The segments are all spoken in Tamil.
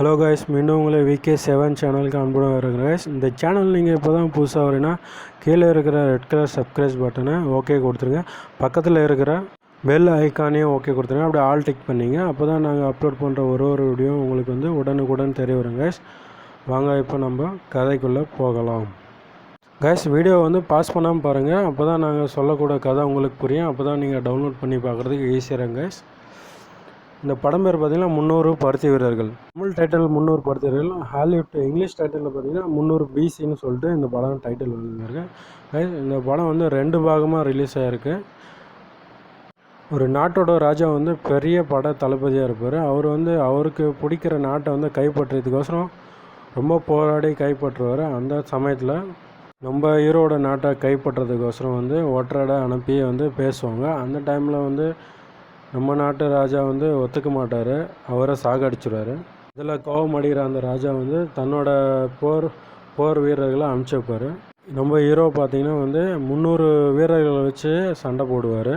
ஹலோ காய்ஸ், மீண்டும் உங்களை VK7 சேனலுக்கு அன்புடன் வருகிறேன் காய்ஸ். இந்த சேனல் நீங்கள் இப்போ தான் புதுசாக வரீங்கன்னா கீழே இருக்கிற ரெட் கலர் சப்ஸ்கிரைப் பட்டனை ஓகே கொடுத்துருங்க. பக்கத்தில் இருக்கிற பெல் ஐக்கானையும் ஓகே கொடுத்துருங்க. அப்படியே ஆல் டிக் பண்ணிங்க. அப்போ தான் நாங்கள் அப்லோட் பண்ணுற ஒரு வீடியோ உங்களுக்கு உடனுக்குடன் தெரிய வரும் காய்ஸ். வாங்க இப்போ நம்ம கதைக்குள்ளே போகலாம் காய்ஸ். வீடியோ பாஸ் பண்ணாமல் பாருங்கள். அப்போ தான் நாங்கள் சொல்லக்கூட கதை உங்களுக்கு புரியும். அப்போ தான் நீங்கள் டவுன்லோட் பண்ணி பார்க்குறதுக்கு ஈஸியாக இருக்கும் காய்ஸ். இந்த படம் பேர் பார்த்திங்கன்னா 300 பருத்தி வீரர்கள். தமிழ் டைட்டில் 300 பருத்தி வீரர்கள். ஹாலிவுட் இங்கிலீஷ் டைட்டிலில் பார்த்திங்கன்னா 300 BCன்னு சொல்லிட்டு இந்த படம் டைட்டில் வந்துருக்கு. இந்த படம் 2 பாகமாக ரிலீஸ் ஆகிருக்கு. ஒரு நாட்டோட ராஜா பெரிய பட தளபதியாக இருப்பார். அவர் அவருக்கு பிடிக்கிற நாட்டை கைப்பற்றுறதுக்கோசரம் ரொம்ப போராடி கைப்பற்றுவார். அந்த சமயத்தில் நம்ம ஹீரோட நாட்டை கைப்பற்றுறதுக்கோசரம் ஒற்றரை அனுப்பி பேசுவாங்க. அந்த டைமில் நம்ம நாட்டு ராஜா ஒத்துக்க மாட்டார். அவரை சாகடிச்சிடுவார். இதில் கோபம் அடிக்கிற அந்த ராஜா தன்னோட போர் வீரர்களை அனுப்பிச்சி வைப்பார். நம்ம ஹீரோ பார்த்திங்கன்னா 300 வீரர்களை வச்சு சண்டை போடுவார்.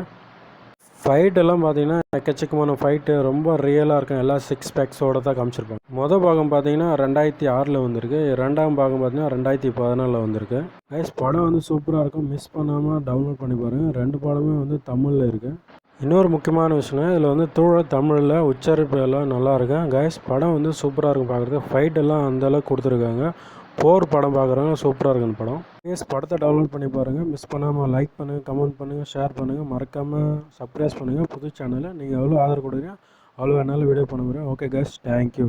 ஃபைட்டெல்லாம் பார்த்திங்கன்னா எக்கச்சக்கமான ஃபைட்டு, ரொம்ப ரியலாக இருக்கும். எல்லாம் 6 பேக்ஸோடு தான் காமிச்சிருப்பாங்க. மொதல் பாகம் பார்த்திங்கன்னா 2006 வந்திருக்கு. 2ஆம் பாகம் பார்த்திங்கன்னா 2014 வந்திருக்கு. கைஸ், படம் சூப்பராக இருக்கும். மிஸ் பண்ணாமல் டவுன்லோட் பண்ணி பாருங்கள். 2 படமே தமிழில் இருக்குது. இன்னொரு முக்கியமான விஷயம், இதில் தூய தமிழில் உச்சரிப்பு எல்லாம் நல்லாயிருக்கும் கைஸ். படம் சூப்பராக இருக்கும் பார்க்குறதுக்கு. ஃபைட்டெல்லாம் அந்தளவுக்கு கொடுத்துருக்காங்க. போர் படம் பார்க்குறவங்க சூப்பராக இருக்கும் இந்த படம். கைஸ், படத்தை டவுன்லோட் பண்ணி பாருங்கள். மிஸ் பண்ணாமல் லைக் பண்ணுங்கள், கமெண்ட் பண்ணுங்கள், ஷேர் பண்ணுங்கள், மறக்காமல் சப்ஸ்கிரைப் பண்ணுங்கள். புது சேனலில் நீங்கள் எவ்வளோ ஆதரவு கொடுங்க அவ்வளோ வேணாலும் வீடியோ பண்ண முடியும். Okay guys, thank you.